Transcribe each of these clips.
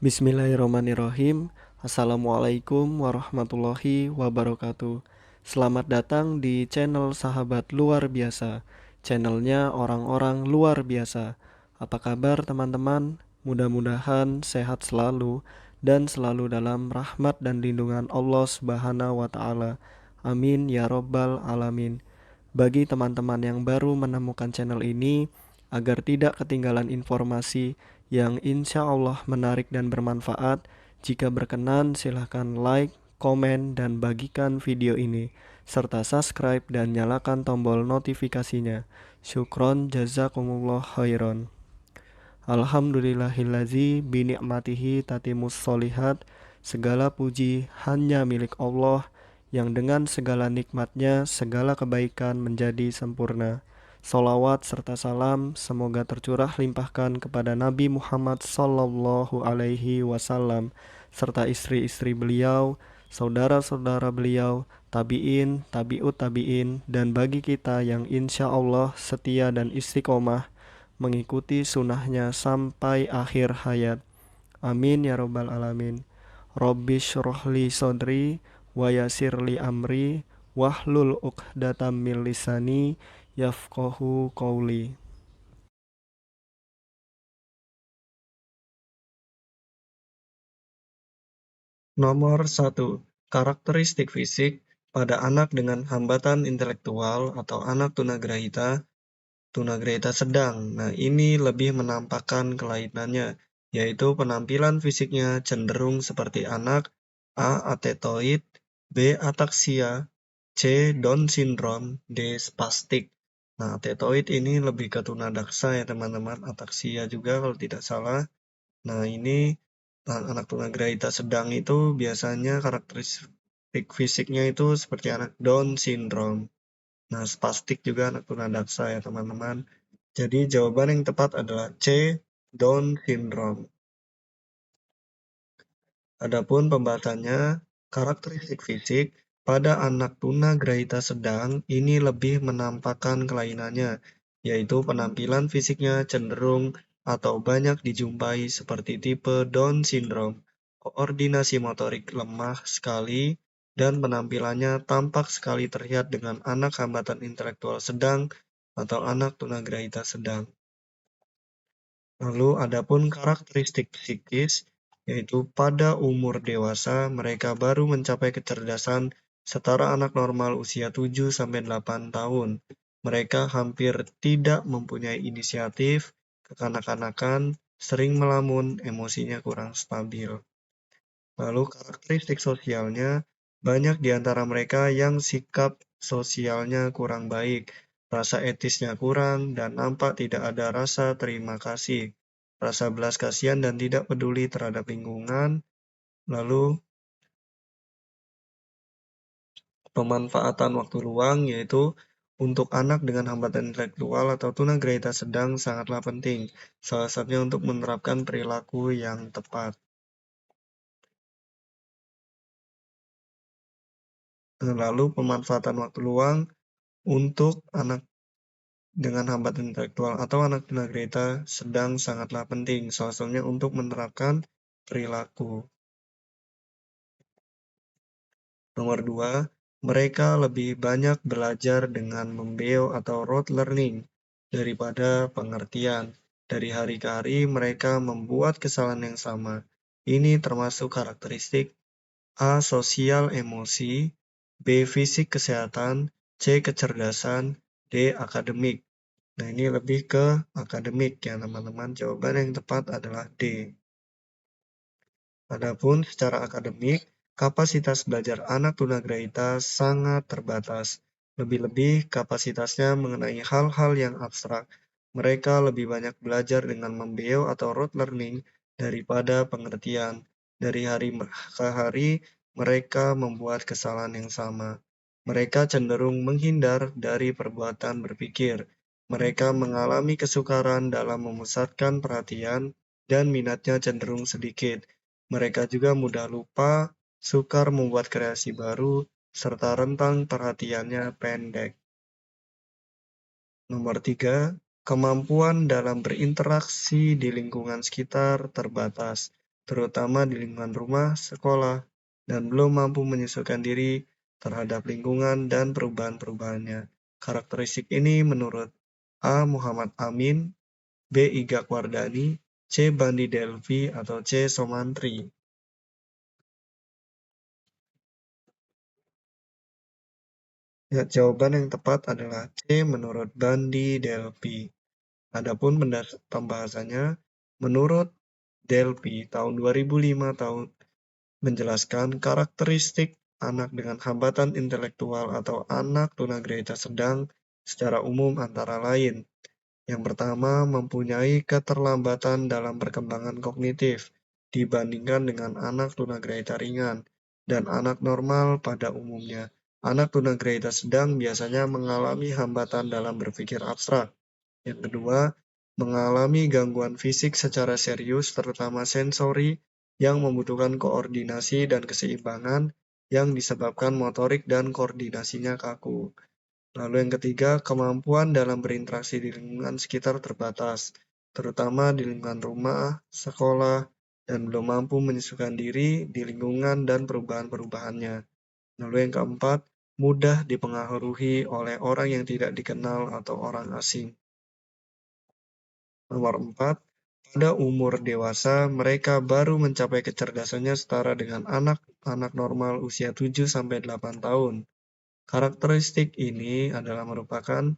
Bismillahirrahmanirrahim. Assalamualaikum warahmatullahi wabarakatuh. Selamat datang di channel Sahabat Luar Biasa. Channelnya orang-orang luar biasa. Apa kabar teman-teman? Mudah-mudahan sehat selalu dan selalu dalam rahmat dan lindungan Allah Subhanahu wa taala. Amin ya robbal alamin. Bagi teman-teman yang baru menemukan channel ini, agar tidak ketinggalan informasi yang insya Allah menarik dan bermanfaat, jika berkenan silahkan like, komen, dan bagikan video ini, serta subscribe dan nyalakan tombol notifikasinya. Syukron jazakumullah khairan. Alhamdulillahillazi bini'matihi tatimus solihat. Segala puji hanya milik Allah yang dengan segala nikmatnya segala kebaikan menjadi sempurna. Salawat serta salam semoga tercurah limpahkan kepada Nabi Muhammad sallallahu alaihi wasallam serta istri-istri beliau, saudara-saudara beliau, tabi'in, tabi'ut tabi'in, dan bagi kita yang insya Allah setia dan istiqomah mengikuti sunnahnya sampai akhir hayat. Amin ya robbal alamin. Rabbi syrohli sodri wa yasirli amri wahlul uqdatam min lisani yafqahu qawli. Nomor 1. Karakteristik fisik pada anak dengan hambatan intelektual atau anak tunagrahita sedang. Nah, ini lebih menampakkan kelainannya, yaitu penampilan fisiknya cenderung seperti anak A. Atetoid, B. Ataksia, C. Down syndrome, D. Spastik. Nah, atetoid ini lebih ke tunadaksa ya teman-teman, ataksia juga kalau tidak salah. Nah, ini anak tunagrahita sedang itu biasanya karakteristik fisiknya itu seperti anak Down syndrome. Nah, spastik juga anak tunadaksa ya teman-teman. Jadi jawaban yang tepat adalah C. Down syndrome. Adapun pembahasannya, karakteristik fisik pada anak tunagrahita sedang ini lebih menampakkan kelainannya, yaitu penampilan fisiknya cenderung atau banyak dijumpai seperti tipe Down syndrome, koordinasi motorik lemah sekali, dan penampilannya tampak sekali terlihat dengan anak hambatan intelektual sedang atau anak tunagrahita sedang. Lalu adapun karakteristik psikis, yaitu pada umur dewasa mereka baru mencapai kecerdasan setara anak normal usia 7-8 tahun. Mereka hampir tidak mempunyai inisiatif, kekanak-kanakan, sering melamun, emosinya kurang stabil. Lalu karakteristik sosialnya, banyak di antara mereka yang sikap sosialnya kurang baik, rasa etisnya kurang, dan nampak tidak ada rasa terima kasih, rasa belas kasihan dan tidak peduli terhadap lingkungan. Lalu pemanfaatan waktu luang yaitu untuk anak dengan hambatan intelektual atau tunagrahita sedang sangatlah penting, salah satunya untuk menerapkan perilaku yang tepat. Lalu pemanfaatan waktu luang untuk anak dengan hambatan intelektual atau anak tunagrahita sedang sangatlah penting, salah satunya untuk menerapkan perilaku. Nomor 2, mereka lebih banyak belajar dengan membeo atau rote learning daripada pengertian. Dari hari ke hari mereka membuat kesalahan yang sama. Ini termasuk karakteristik A. Sosial emosi, B. Fisik kesehatan, C. Kecerdasan, D. Akademik. Nah, ini lebih ke akademik ya, teman-teman. Jawaban yang tepat adalah D. Adapun secara akademik, kapasitas belajar anak tunagrahita sangat terbatas. Lebih-lebih kapasitasnya mengenai hal-hal yang abstrak. Mereka lebih banyak belajar dengan membeo atau rote learning daripada pengertian. Dari hari ke hari, mereka membuat kesalahan yang sama. Mereka cenderung menghindar dari perbuatan berpikir. Mereka mengalami kesukaran dalam memusatkan perhatian dan minatnya cenderung sedikit. Mereka juga mudah lupa, sukar membuat kreasi baru, serta rentang perhatiannya pendek. Nomor 3, kemampuan dalam berinteraksi di lingkungan sekitar terbatas. terutama di lingkungan rumah, sekolah, dan belum mampu menyesuaikan diri terhadap lingkungan dan perubahan-perubahannya. Karakteristik ini menurut A. Muhammad Amin, B. Igak Wardani, C. Bandi Delvi, atau C. Somantri. Ya, jawaban yang tepat adalah C. Menurut Bandi Delvi. Adapun pembahasannya, menurut Delphi tahun 2005 menjelaskan karakteristik anak dengan hambatan intelektual atau anak tunagrahita sedang secara umum antara lain. Yang pertama, mempunyai keterlambatan dalam perkembangan kognitif dibandingkan dengan anak tunagrahita ringan dan anak normal pada umumnya. Anak tunagrahita sedang biasanya mengalami hambatan dalam berpikir abstrak. Yang kedua, mengalami gangguan fisik secara serius, terutama sensori, yang membutuhkan koordinasi dan keseimbangan yang disebabkan motorik dan koordinasinya kaku. Lalu yang ketiga, kemampuan dalam berinteraksi di lingkungan sekitar terbatas, terutama di lingkungan rumah, sekolah, dan belum mampu menyesuaikan diri di lingkungan dan perubahan-perubahannya. Lalu yang keempat, mudah dipengaruhi oleh orang yang tidak dikenal atau orang asing. Nomor 4, pada umur dewasa, mereka baru mencapai kecerdasannya setara dengan anak-anak normal usia 7-8 tahun. Karakteristik ini adalah merupakan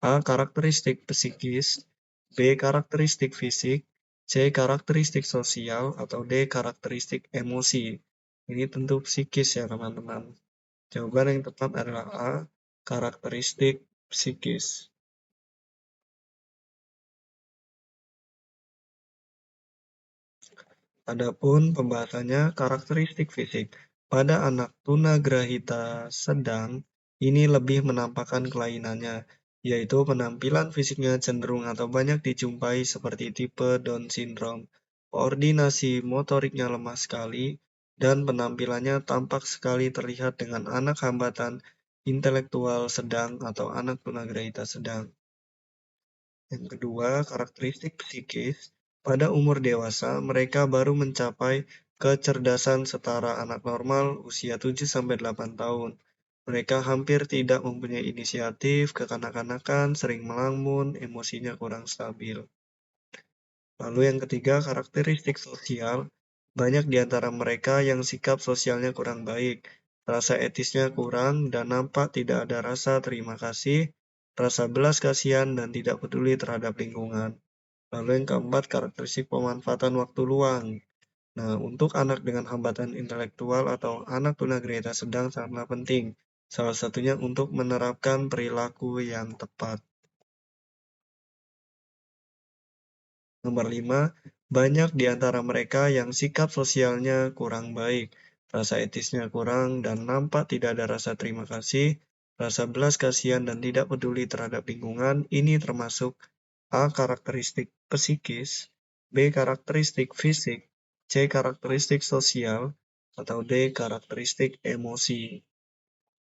A. Karakteristik psikis, B. Karakteristik fisik, C. Karakteristik sosial, atau D. Karakteristik emosi. Ini tentu psikis ya teman-teman. Jawaban yang tepat adalah A. Karakteristik psikis. Adapun pembahasannya karakteristik fisik. Pada anak tunagrahita sedang, ini lebih menampakkan kelainannya, yaitu penampilan fisiknya cenderung atau banyak dijumpai seperti tipe Down syndrome, koordinasi motoriknya lemah sekali, dan penampilannya tampak sekali terlihat dengan anak hambatan intelektual sedang atau anak tunagrahita sedang. Yang kedua, karakteristik psikis. Pada umur dewasa, mereka baru mencapai kecerdasan setara anak normal usia 7-8 tahun. Mereka hampir tidak mempunyai inisiatif, kekanak-kanakan, sering melamun, emosinya kurang stabil. Lalu yang ketiga, karakteristik sosial. Banyak di antara mereka yang sikap sosialnya kurang baik, rasa etisnya kurang, dan nampak tidak ada rasa terima kasih, rasa belas kasihan, dan tidak peduli terhadap lingkungan. Lalu yang keempat, karakteristik pemanfaatan waktu luang. Nah, untuk anak dengan hambatan intelektual atau anak tunagrahita sedang sangatlah penting. Salah satunya untuk menerapkan perilaku yang tepat. Nomor 5, banyak di antara mereka yang sikap sosialnya kurang baik, rasa etisnya kurang, dan nampak tidak ada rasa terima kasih, rasa belas kasihan, dan tidak peduli terhadap lingkungan. Ini termasuk A. Karakteristik psikis, B. Karakteristik fisik, C. Karakteristik sosial, atau D. Karakteristik emosi.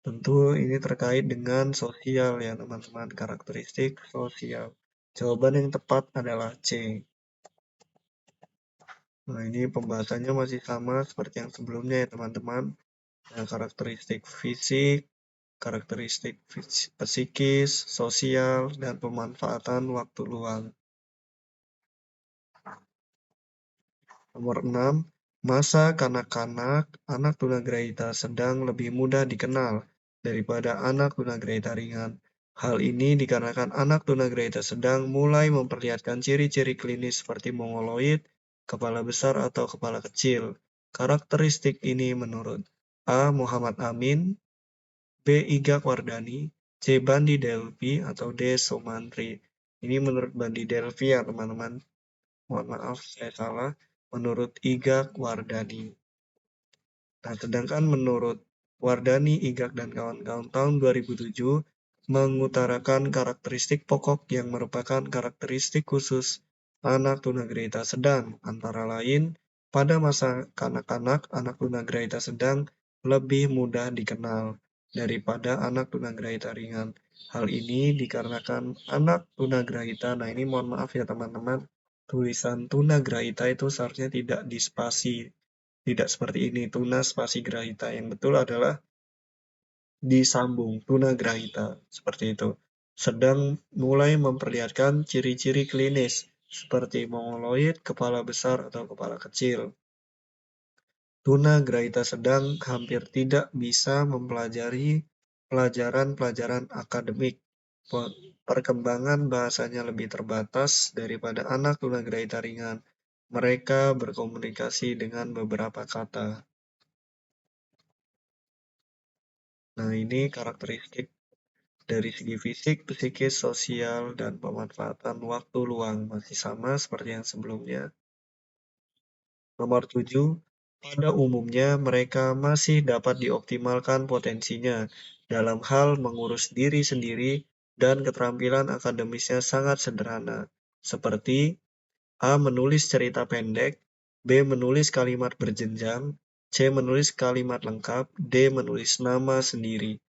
Tentu ini terkait dengan sosial ya teman-teman, karakteristik sosial. Jawaban yang tepat adalah C. Nah, ini pembahasannya masih sama seperti yang sebelumnya ya teman-teman. Karakteristik fisik, karakteristik psikis, sosial, dan pemanfaatan waktu luang. Nomor 6, masa kanak-kanak anak tunagrahita sedang lebih mudah dikenal daripada anak tunagrahita ringan. Hal ini dikarenakan anak tunagrahita sedang mulai memperlihatkan ciri-ciri klinis seperti mongoloid, kepala besar atau kepala kecil. Karakteristik ini menurut A. Muhammad Amin, B. Igak Wardani, C. Bandi Delvi, atau D. Somantri. Ini menurut Bandi Delvi ya teman-teman. Mohon maaf saya salah. Menurut Igak Wardani. Nah, sedangkan menurut Wardani, Igak, dan kawan-kawan tahun 2007 mengutarakan karakteristik pokok yang merupakan karakteristik khusus anak tunagrahita sedang, antara lain pada masa kanak-kanak anak tunagrahita sedang lebih mudah dikenal daripada anak tunagrahita ringan. Hal ini dikarenakan anak tunagrahita, nah ini mohon maaf ya teman-teman, tulisan tunagrahita itu seharusnya tidak dispasi, tidak seperti ini, tuna spasi grahita. Yang betul adalah disambung, tunagrahita, seperti itu. Sedang mulai memperlihatkan ciri-ciri klinis, seperti mongoloid, kepala besar atau kepala kecil. Tunagrahita sedang hampir tidak bisa mempelajari pelajaran-pelajaran akademik. Perkembangan bahasanya lebih terbatas daripada anak tunagrahita ringan. Mereka berkomunikasi dengan beberapa kata. Nah, ini karakteristik dari segi fisik, psikis, sosial, dan pemanfaatan waktu luang. Masih sama seperti yang sebelumnya. Nomor 7, pada umumnya mereka masih dapat dioptimalkan potensinya dalam hal mengurus diri sendiri dan keterampilan akademisnya sangat sederhana, seperti A. Menulis cerita pendek, B. Menulis kalimat berjenjang, C. Menulis kalimat lengkap, D. Menulis nama sendiri.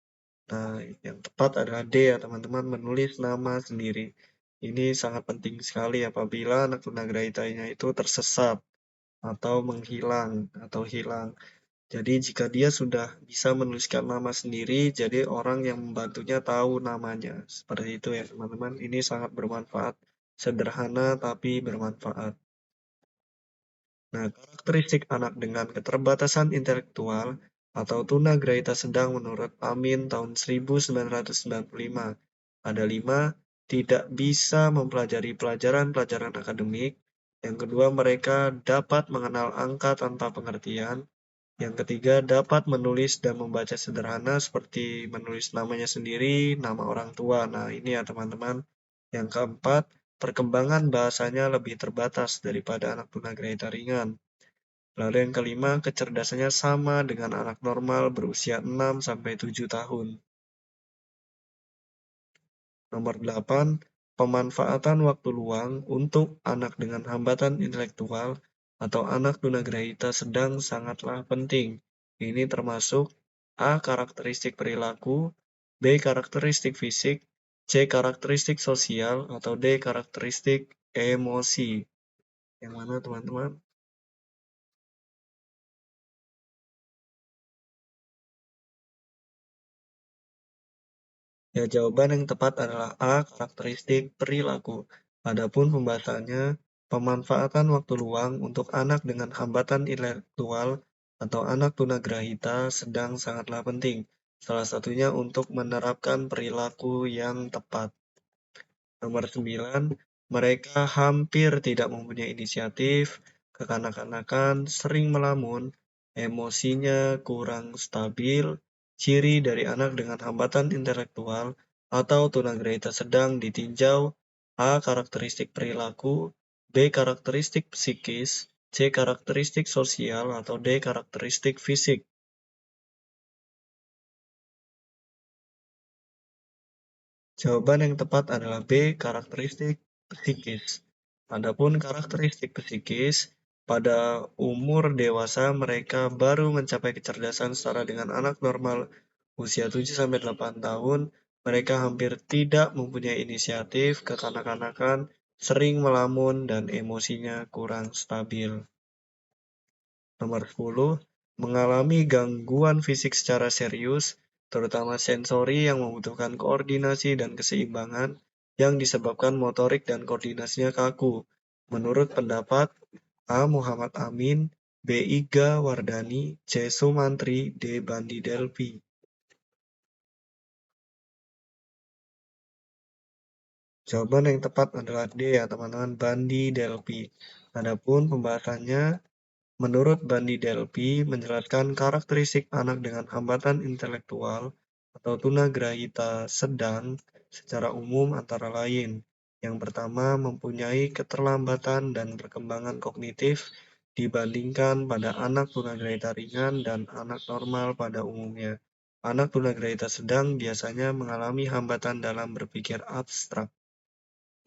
Nah, yang tepat adalah D ya teman-teman, menulis nama sendiri. Ini sangat penting sekali apabila anak tunagrahitanya itu tersesat atau menghilang atau hilang. Jadi jika dia sudah bisa menuliskan nama sendiri, jadi orang yang membantunya tahu namanya. Seperti itu ya teman-teman. Ini sangat bermanfaat. Sederhana tapi bermanfaat. Nah, karakteristik anak dengan keterbatasan intelektual atau tunagrahita sedang menurut Amin tahun 1995. Ada 5, tidak bisa mempelajari pelajaran-pelajaran akademik. Yang kedua, mereka dapat mengenal angka tanpa pengertian. Yang ketiga, dapat menulis dan membaca sederhana seperti menulis namanya sendiri, nama orang tua. Nah, ini ya teman-teman. Yang keempat, perkembangan bahasanya lebih terbatas daripada anak tunagrahita ringan. Lalu yang kelima, kecerdasannya sama dengan anak normal berusia 6-7 tahun. Nomor 8, pemanfaatan waktu luang untuk anak dengan hambatan intelektual atau anak tunagrahita sedang sangatlah penting. Ini termasuk A. Karakteristik perilaku, B. Karakteristik fisik, C. Karakteristik sosial, atau D. Karakteristik emosi. Yang mana teman-teman? Ya, jawaban yang tepat adalah A. Karakteristik perilaku. Adapun pembahasannya, pemanfaatan waktu luang untuk anak dengan hambatan intelektual atau anak tunagrahita sedang sangatlah penting. Salah satunya untuk menerapkan perilaku yang tepat. Nomor 9, mereka hampir tidak mempunyai inisiatif, kekanak-kanakan, sering melamun, emosinya kurang stabil, ciri dari anak dengan hambatan intelektual atau tunagrahita sedang ditinjau A. Karakteristik perilaku, B. Karakteristik psikis, C. Karakteristik sosial, atau D. Karakteristik fisik. Jawaban yang tepat adalah B. Karakteristik psikis. Adapun karakteristik psikis, pada umur dewasa mereka baru mencapai kecerdasan setara dengan anak normal usia 7-8 tahun. Mereka hampir tidak mempunyai inisiatif, kekanak-kanakan, sering melamun, dan emosinya kurang stabil. Nomor 10, mengalami gangguan fisik secara serius, terutama sensori yang membutuhkan koordinasi dan keseimbangan yang disebabkan motorik dan koordinasinya kaku. Menurut pendapat A. Muhammad Amin, B. Iga Wardani, C. Sumantri, D. Bandi Delvi. Jawaban yang tepat adalah D ya teman-teman, Bandi Delvi. Adapun pembahasannya, menurut Bandi Delphi, menjelaskan karakteristik anak dengan hambatan intelektual atau tunagrahita sedang secara umum antara lain. Yang pertama, mempunyai keterlambatan dan perkembangan kognitif dibandingkan pada anak tunagrahita ringan dan anak normal pada umumnya. Anak tunagrahita sedang biasanya mengalami hambatan dalam berpikir abstrak.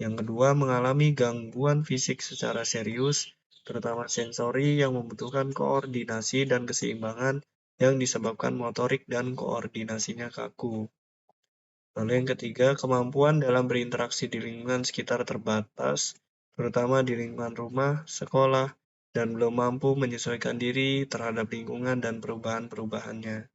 Yang kedua, mengalami gangguan fisik secara serius, terutama sensori yang membutuhkan koordinasi dan keseimbangan yang disebabkan motorik dan koordinasinya kaku. Lalu yang ketiga, kemampuan dalam berinteraksi di lingkungan sekitar terbatas, terutama di lingkungan rumah, sekolah, dan belum mampu menyesuaikan diri terhadap lingkungan dan perubahan-perubahannya.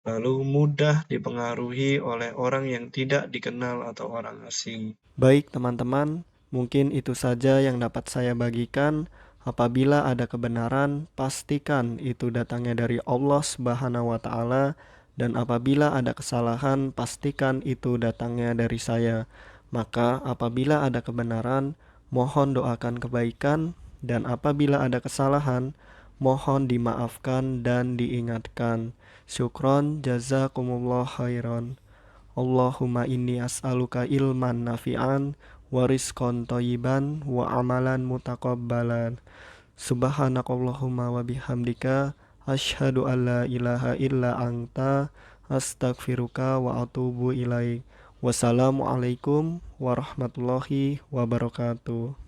Lalu mudah dipengaruhi oleh orang yang tidak dikenal atau orang asing. Baik teman-teman, mungkin itu saja yang dapat saya bagikan. Apabila ada kebenaran, pastikan itu datangnya dari Allah Subhanahu wa taala, dan apabila ada kesalahan, pastikan itu datangnya dari saya. Maka apabila ada kebenaran, mohon doakan kebaikan, dan apabila ada kesalahan, mohon dimaafkan dan diingatkan. Syukron jazakumullah khairan. Allahumma inni as'aluka ilman nafi'an wa rizqan thayyiban wa amalan mutaqabbalan. Subhanakallahumma wa bihamdika asyhadu an la ilaha illa anta astaghfiruka wa atubu ilaik. Wassalamualaikum warahmatullahi wabarakatuh.